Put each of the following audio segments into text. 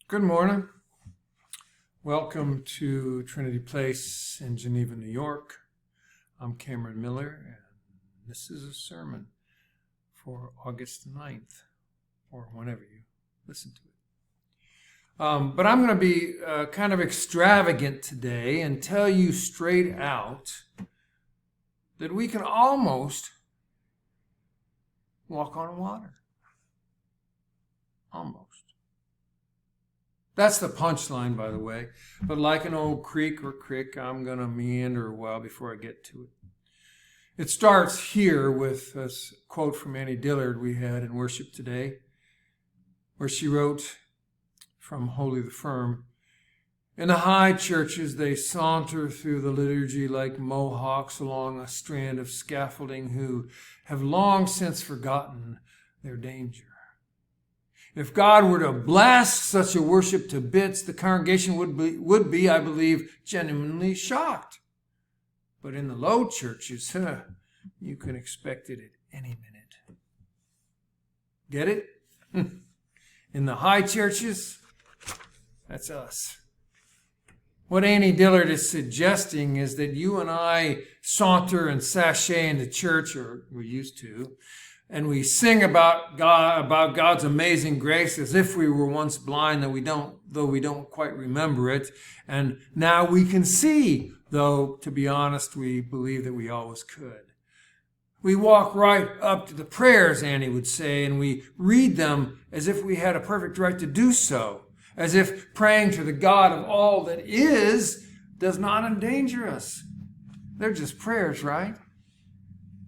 Good morning. Welcome to Trinity Place in Geneva, New York. I'm Cameron Miller, and this is a sermon for August 9th, or whenever you listen to it. But I'm going to be kind of extravagant today and tell you straight out that we can almost walk on water. Almost. That's the punchline, by the way. But like an old creek or crick, I'm going to meander a while before I get to it. It starts here with a quote from Annie Dillard we had in worship today, where she wrote from Holy the Firm, "In the high churches they saunter through the liturgy like Mohawks along a strand of scaffolding who have long since forgotten their danger. If God were to blast such a worship to bits, the congregation would be, I believe, genuinely shocked. But in the low churches, you can expect it at any minute." Get it? In the high churches, that's us. What Annie Dillard is suggesting is that you and I saunter and sashay into church, or we used to, and we sing about God's amazing grace as if we were once blind, though we don't quite remember it. And now we can see, though, to be honest, we believe that we always could. We walk right up to the prayers, Annie would say, and we read them as if we had a perfect right to do so, as if praying to the God of all that is does not endanger us. They're just prayers, right?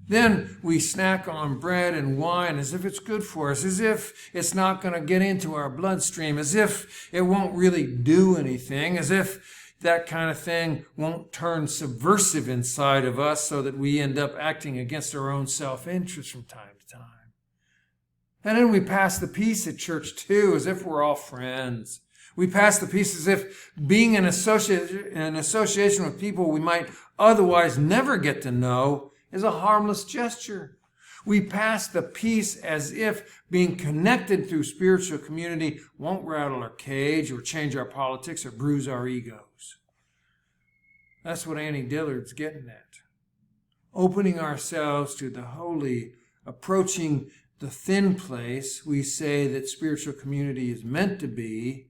Then we snack on bread and wine as if it's good for us, as if it's not going to get into our bloodstream, as if it won't really do anything, as if that kind of thing won't turn subversive inside of us so that we end up acting against our own self-interest from time to time. And then we pass the peace at church too, as if we're all friends. We pass the peace as if being in association with people we might otherwise never get to know is a harmless gesture. We pass the peace as if being connected through spiritual community won't rattle our cage or change our politics or bruise our egos. That's what Annie Dillard's getting at. Opening ourselves to the holy, approaching the thin place we say that spiritual community is meant to be.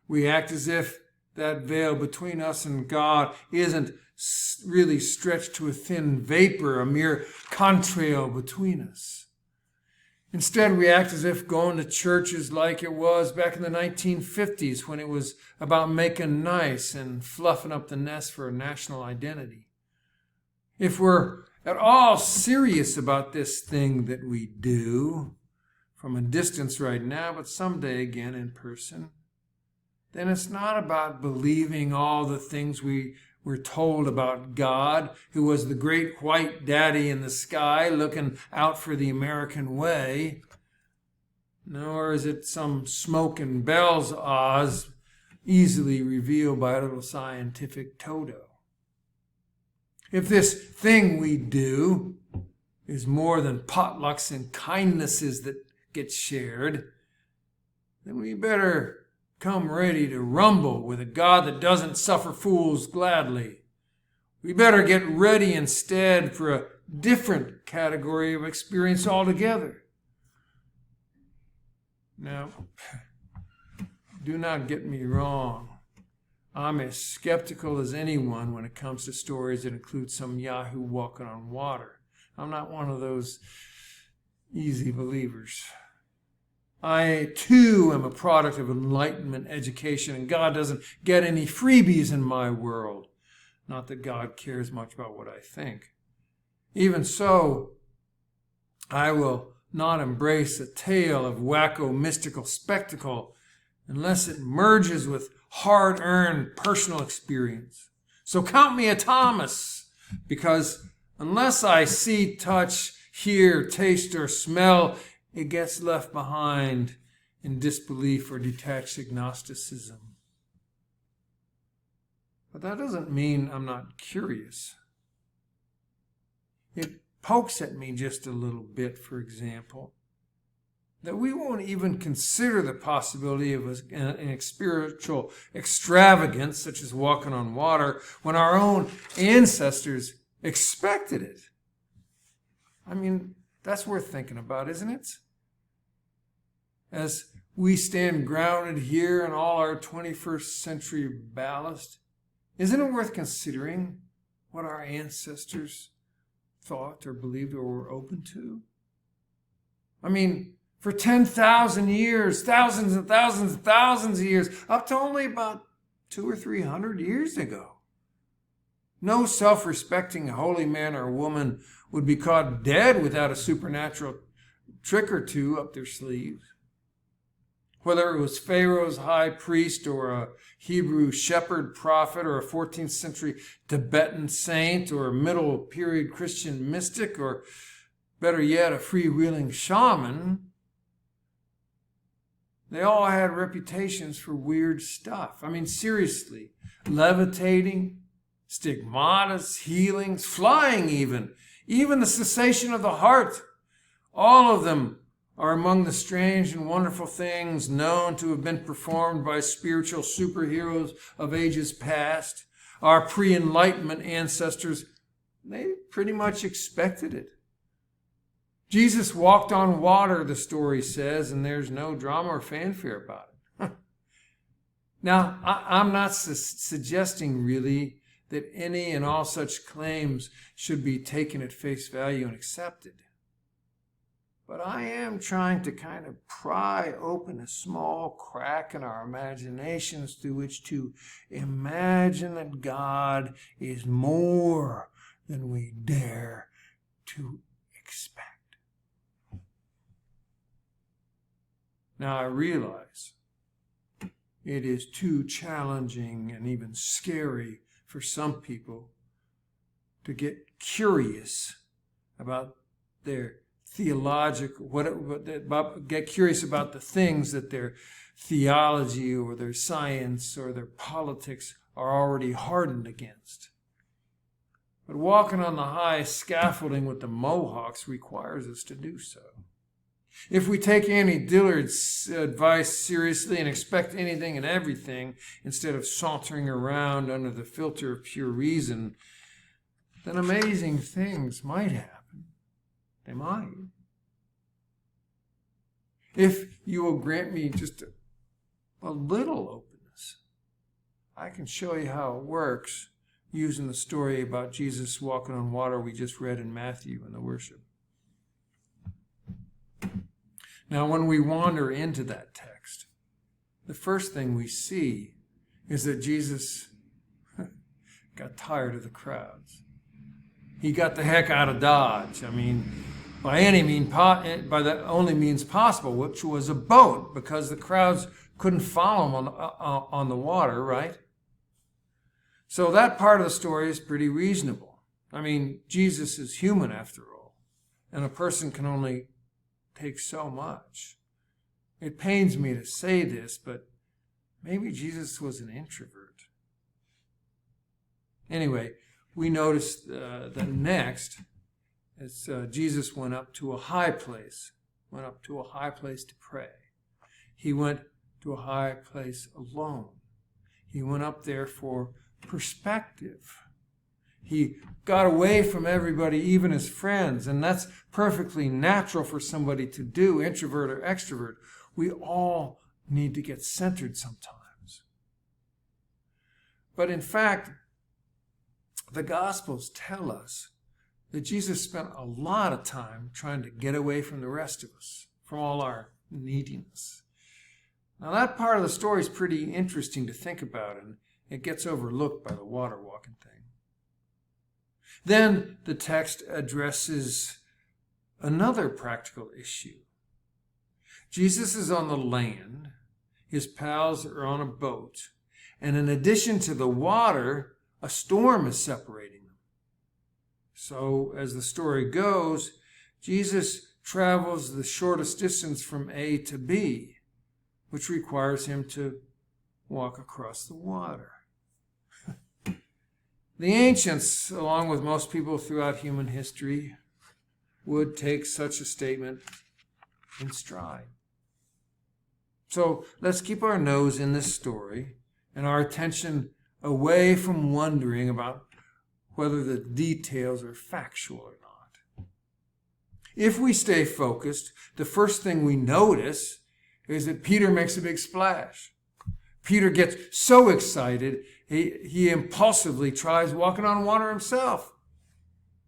We act as if that veil between us and God isn't really stretched to a thin vapor, a mere contrail between us. Instead, we act as if going to church is like it was back in the 1950s when it was about making nice and fluffing up the nest for a national identity. If we're at all serious about this thing that we do, from a distance right now, but someday again in person, then it's not about believing all the things we're told about God, who was the great white daddy in the sky looking out for the American way. Nor is it some smoke and bells Oz easily revealed by a little scientific Toto. If this thing we do is more than potlucks and kindnesses that get shared, then we better come ready to rumble with a God that doesn't suffer fools gladly. We better get ready instead for a different category of experience altogether. Now, do not get me wrong. I'm as skeptical as anyone when it comes to stories that include some yahoo walking on water. I'm not one of those easy believers. I, too, am a product of Enlightenment education, and God doesn't get any freebies in my world. Not that God cares much about what I think. Even so, I will not embrace a tale of wacko mystical spectacle unless it merges with hard-earned personal experience. So count me a Thomas, because unless I see, touch, hear, taste, or smell, it gets left behind in disbelief or detached agnosticism. But that doesn't mean I'm not curious. It pokes at me just a little bit, for example. that we won't even consider the possibility of an spiritual extravagance, such as walking on water, when our own ancestors expected it. I mean, that's worth thinking about, isn't it? As we stand grounded here in all our 21st century ballast, isn't it worth considering what our ancestors thought or believed or were open to? I mean, for 10,000 years, thousands and thousands and thousands of years, up to only about 200 or 300 years ago, no self-respecting holy man or woman would be caught dead without a supernatural trick or two up their sleeves. Whether it was Pharaoh's high priest or a Hebrew shepherd prophet or a 14th century Tibetan saint or a middle period Christian mystic or, better yet, a freewheeling shaman, they all had reputations for weird stuff. I mean, seriously, levitating, stigmatas, healings, flying even the cessation of the heart, all of them are among the strange and wonderful things known to have been performed by spiritual superheroes of ages past. Our pre-Enlightenment ancestors, they pretty much expected it. Jesus walked on water, the story says, and there's no drama or fanfare about it. Now, I'm not suggesting really that any and all such claims should be taken at face value and accepted. But I am trying to kind of pry open a small crack in our imaginations through which to imagine that God is more than we dare to expect. Now I realize it is too challenging and even scary for some people to get curious about their get curious about the things that their theology or their science or their politics are already hardened against. But walking on the high scaffolding with the Mohawks requires us to do so. If we take Annie Dillard's advice seriously and expect anything and everything instead of sauntering around under the filter of pure reason, then amazing things might happen. They might. If you will grant me just a little openness, I can show you how it works using the story about Jesus walking on water we just read in Matthew in the worship. Now, when we wander into that text, the first thing we see is that Jesus got tired of the crowds. He got the heck out of Dodge. I mean, by the only means possible, which was a boat, because the crowds couldn't follow him on the water, right? So that part of the story is pretty reasonable. I mean, Jesus is human after all, and a person can only take so much. It pains me to say this, but maybe Jesus was an introvert. Anyway, we notice that next, as Jesus went up to a high place to pray. He went to a high place alone. He went up there for perspective. He got away from everybody, even his friends, and that's perfectly natural for somebody to do, introvert or extrovert. We all need to get centered sometimes. But in fact, the Gospels tell us that Jesus spent a lot of time trying to get away from the rest of us, from all our neediness. Now that part of the story is pretty interesting to think about, and it gets overlooked by the water walking thing. Then the text addresses another practical issue. Jesus is on the land, his pals are on a boat, and in addition to the water, a storm is separating them. So, as the story goes, Jesus travels the shortest distance from A to B, which requires him to walk across the water. The ancients, along with most people throughout human history, would take such a statement in stride. So let's keep our nose in this story and our attention away from wondering about whether the details are factual or not. If we stay focused, the first thing we notice is that Peter makes a big splash. Peter gets so excited, he impulsively tries walking on water himself.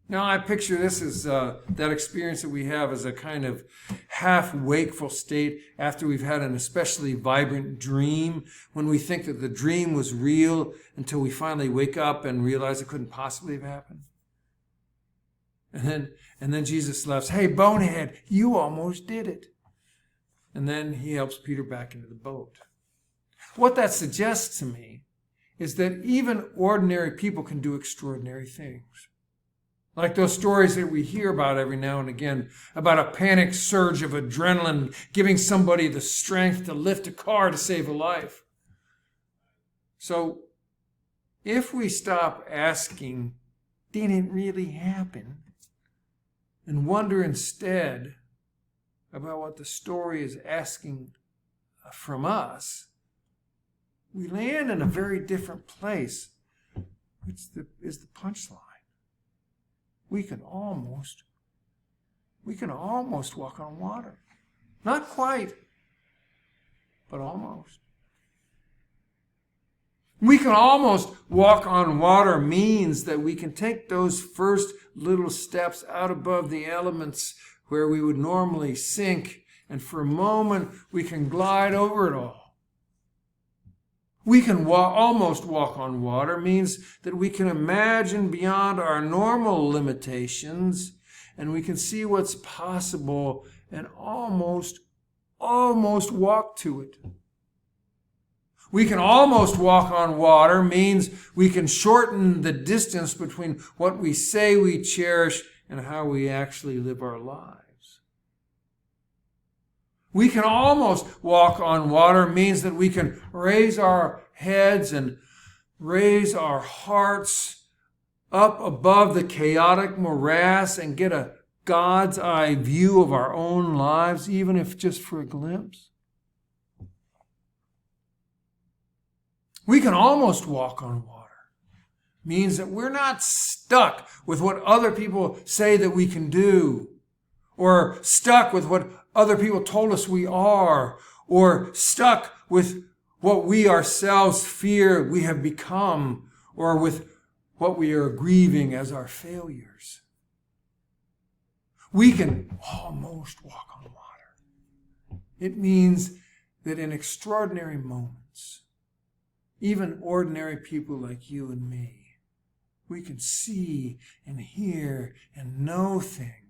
Now, I picture this as that experience that we have as a kind of half-wakeful state after we've had an especially vibrant dream, when we think that the dream was real until we finally wake up and realize it couldn't possibly have happened. And then Jesus laughs, "Hey, bonehead, you almost did it." And then he helps Peter back into the boat. What that suggests to me is that even ordinary people can do extraordinary things. Like those stories that we hear about every now and again, about a panic surge of adrenaline giving somebody the strength to lift a car to save a life. So, if we stop asking, did it really happen? And wonder instead about what the story is asking from us, we land in a very different place, which is the punchline. We can almost walk on water. Not quite, but almost. We can almost walk on water means that we can take those first little steps out above the elements where we would normally sink, and for a moment we can glide over it all. We can almost walk on water means that we can imagine beyond our normal limitations, and we can see what's possible and almost walk to it. We can almost walk on water means we can shorten the distance between what we say we cherish and how we actually live our lives. We can almost walk on water means that we can raise our heads and raise our hearts up above the chaotic morass and get a God's eye view of our own lives, even if just for a glimpse. We can almost walk on water. Means that we're not stuck with what other people say that we can do, or stuck with what other people told us we are, or stuck with what we ourselves fear we have become, or with what we are grieving as our failures. We can almost walk on water. It means that in extraordinary moments, even ordinary people like you and me, we can see and hear and know things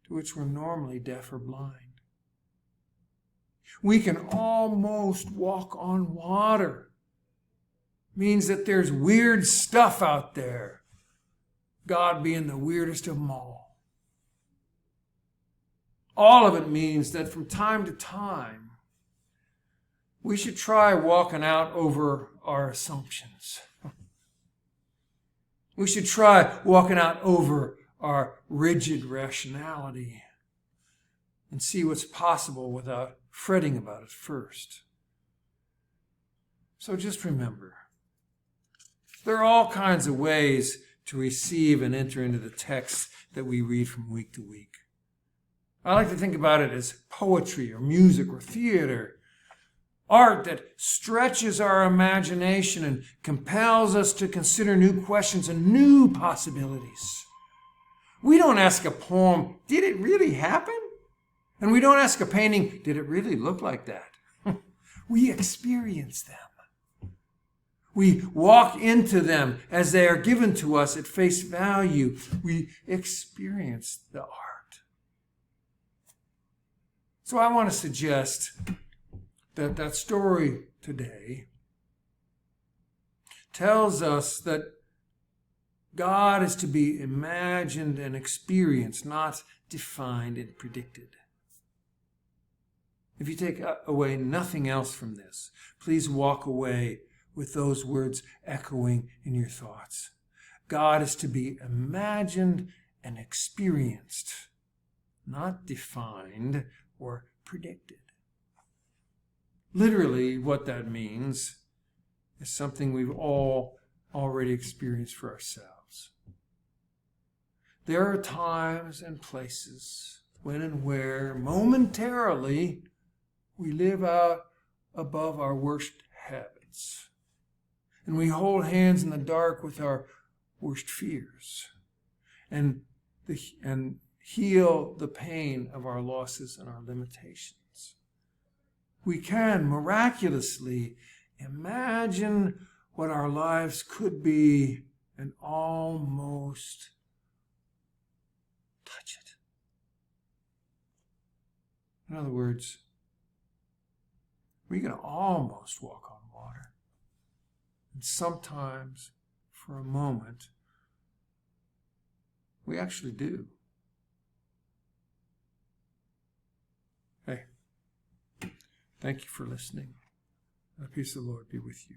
to which we're normally deaf or blind. We can almost walk on water. Means that there's weird stuff out there, God being the weirdest of them all. All of it means that from time to time, we should try walking out over our assumptions. We should try walking out over our rigid rationality and see what's possible without fretting about it first. So just remember, there are all kinds of ways to receive and enter into the text that we read from week to week. I like to think about it as poetry or music or theater. Art that stretches our imagination and compels us to consider new questions and new possibilities. We don't ask a poem, did it really happen? And we don't ask a painting, did it really look like that? We experience them. We walk into them as they are given to us at face value. We experience the art. So I want to suggest that story today tells us that God is to be imagined and experienced, not defined and predicted. If you take away nothing else from this, please walk away with those words echoing in your thoughts. God is to be imagined and experienced, not defined or predicted. literally what that means is something we've all already experienced for ourselves. There are times and places when and where momentarily we live out above our worst habits. And we hold hands in the dark with our worst fears and heal the pain of our losses and our limitations. We can miraculously imagine what our lives could be and almost touch it. In other words, we can almost walk on water. And sometimes, for a moment, we actually do. Hey, thank you for listening. The peace of the Lord be with you.